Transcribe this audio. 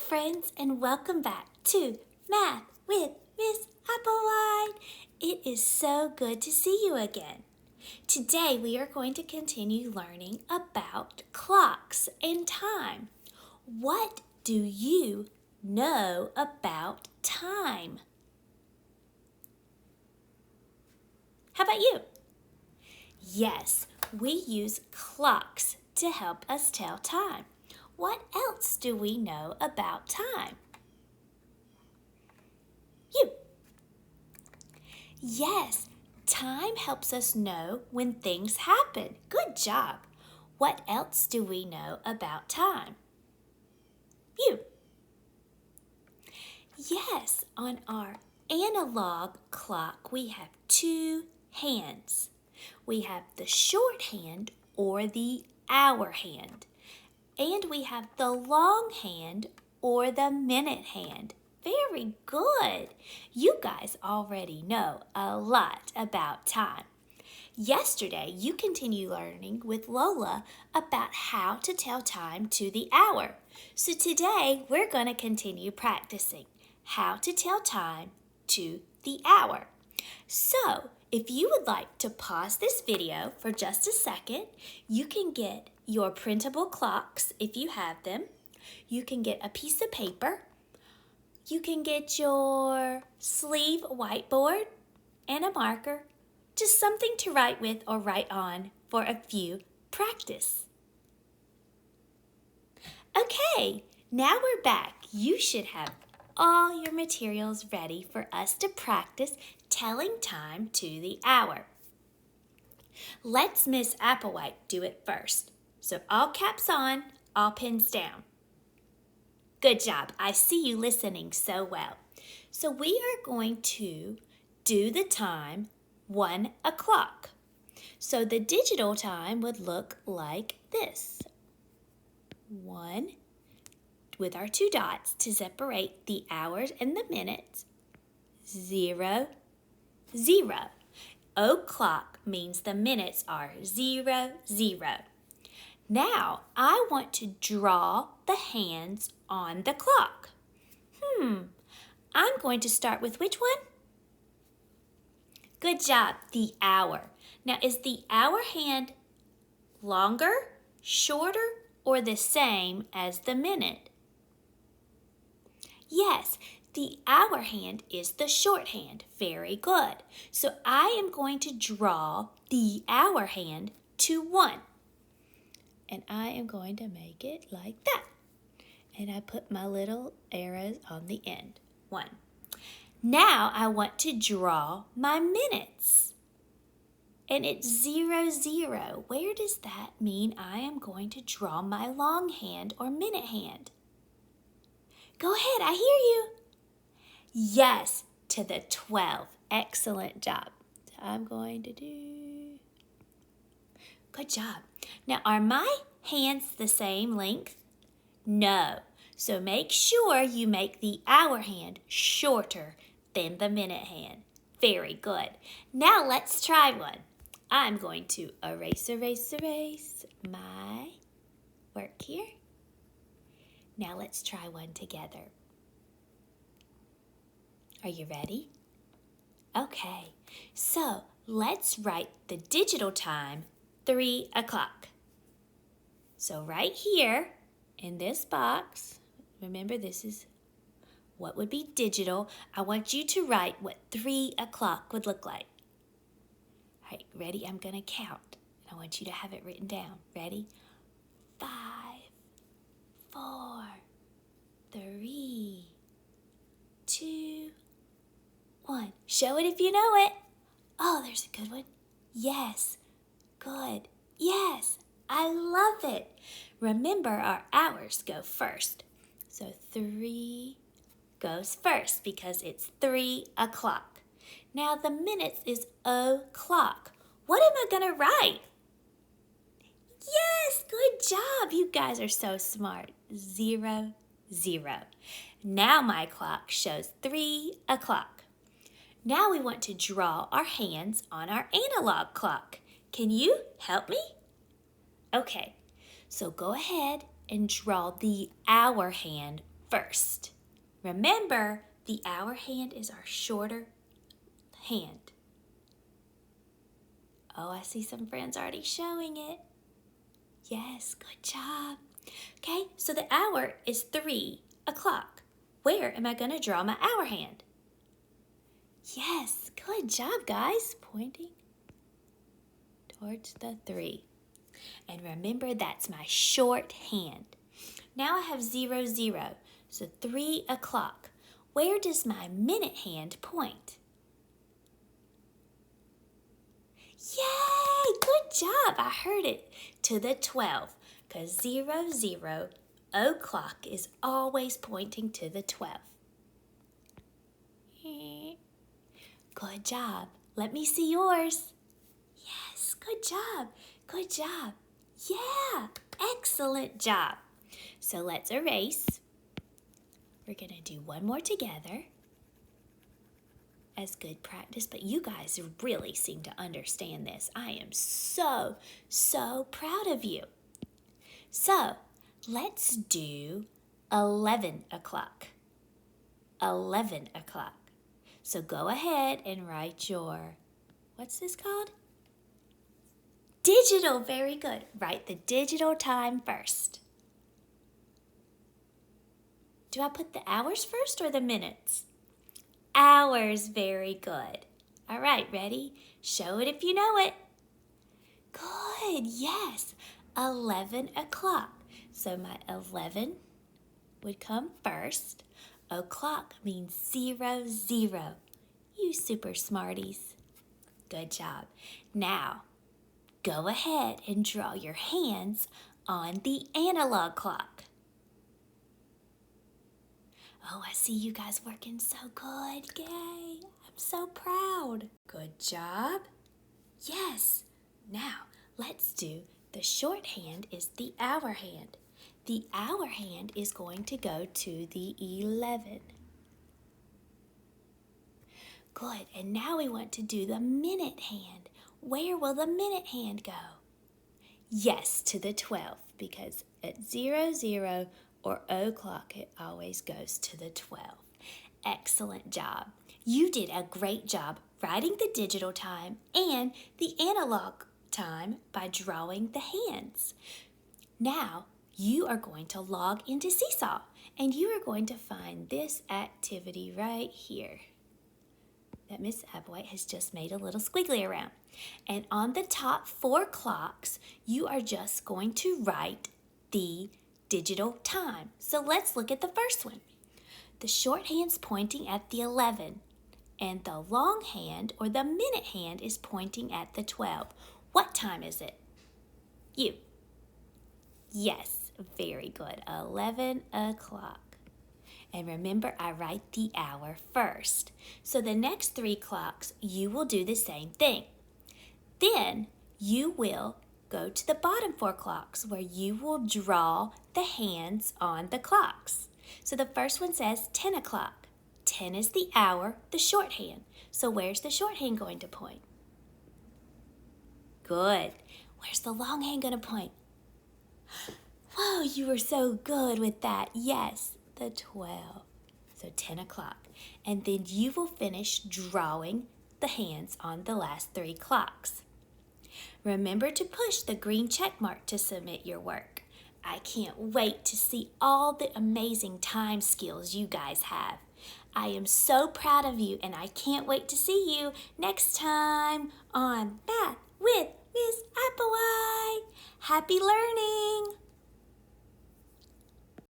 friends, and welcome back to Math with Miss Applewhite. It is so good to see you again. Today we are going to continue learning about clocks and time. What do you know about time? How about you? Yes, we use clocks to help us tell time. What else do we know about time? You. Yes, time helps us know when things happen. Good job. What else do we know about time? You. Yes, on our analog clock, we have two hands. We have the short hand or the hour hand. And we have the long hand or the minute hand. Very good. You guys already know a lot about time. Yesterday, you continued learning with Lola about how to tell time to the hour. So today, we're going to continue practicing how to tell time to the hour. So, if you would like to pause this video for just a second, you can get your printable clocks if you have them. You can get a piece of paper. You can get your sleeve whiteboard and a marker, just something to write with or write on for a few practice. Okay, now we're back. You should have all your materials ready for us to practice telling time to the hour. Let's Miss Applewhite do it first. So all caps on, all pens down. Good job. I see you listening so well. So we are going to do the time 1 o'clock. So the digital time would look like this. 1 with our 2 dots to separate the hours and the minutes. 0, 0. O'clock means the minutes are 0, 0. Now, I want to draw the hands on the clock. I'm going to start with which one? Good job, the hour. Now, is the hour hand longer, shorter, or the same as the minute? Yes, the hour hand is the short hand. Very good. So I am going to draw the hour hand to 1. And I am going to make it like that. And I put my little arrows on the end. 1. Now I want to draw my minutes. And it's 0, 0. Where does that mean I am going to draw my long hand or minute hand? Go ahead, I hear you. Yes, to the 12. Excellent job. So I'm going to do... Good job. Now, are my hands the same length? No. So make sure you make the hour hand shorter than the minute hand. Very good. Now let's try one. I'm going to erase my work here. Now let's try one together. Are you ready? Okay, so let's write the digital time 3 o'clock. So right here in this box, remember this is what would be digital. I want you to write what 3 o'clock would look like. All right, ready? I'm going to count. I want you to have it written down. Ready? 5, 4, 3, 2, 1. Show it if you know it. Oh, there's a good one. Yes. Good. Yes. I love it. Remember, our hours go first. So 3 goes first because it's 3 o'clock. Now the minutes is o'clock. What am I going to write? Yes, good job. You guys are so smart. 0, 0. Now my clock shows 3 o'clock. Now we want to draw our hands on our analog clock. Can you help me? Okay, so go ahead and draw the hour hand first. Remember, the hour hand is our shorter hand. Oh, I see some friends already showing it. Yes, good job. Okay, so the hour is 3 o'clock. Where am I going to draw my hour hand? Yes, good job, guys. Pointing towards the 3. And remember, that's my short hand. Now I have 0, 0, so 3 o'clock. Where does my minute hand point? Yay! Good job! I heard it. To the 12, because 0, 0, o'clock is always pointing to the 12. Good job. Let me see yours. Yes, good job. Good job. Yeah, excellent job. So let's erase. We're going to do one more together as good practice, but you guys really seem to understand this. I am so, so proud of you. So let's do 11 o'clock. 11 o'clock. So go ahead and write your, what's this called? Digital, very good. Write the digital time first. Do I put the hours first or the minutes? Hours, very good. All right, ready? Show it if you know it. Good, yes. 11 o'clock. So my 11 would come first. O'clock means 0, 0. You super smarties. Good job. Now, go ahead and draw your hands on the analog clock. Oh, I see you guys working so good. Yay. I'm so proud. Good job. Yes. Now, let's do the short hand is the hour hand. The hour hand is going to go to the 11. Good. And now we want to do the minute hand. Where will the minute hand go? Yes, to the 12, because at 0, 0 or o'clock, it always goes to the 12. Excellent job. You did a great job writing the digital time and the analog time by drawing the hands. Now, you are going to log into Seesaw, and you are going to find this activity right here that Miss Applewhite has just made a little squiggly around. And on the top 4 clocks, you are just going to write the digital time. So let's look at the first one. The short hand's pointing at the 11, and the long hand or the minute hand is pointing at the 12. What time is it? You. Yes, very good. 11 o'clock. And remember, I write the hour first. So the next 3 clocks, you will do the same thing. Then you will go to the bottom 4 clocks where you will draw the hands on the clocks. So the first one says 10 o'clock. 10 is the hour, the shorthand. So where's the shorthand going to point? Good. Where's the longhand going to point? Whoa, you were so good with that. Yes, the 12. So 10 o'clock. And then you will finish drawing the hands on the last 3 clocks. Remember to push the green check mark to submit your work. I can't wait to see all the amazing time skills you guys have. I am so proud of you, and I can't wait to see you next time on Math with Miss Applewhite. Happy learning!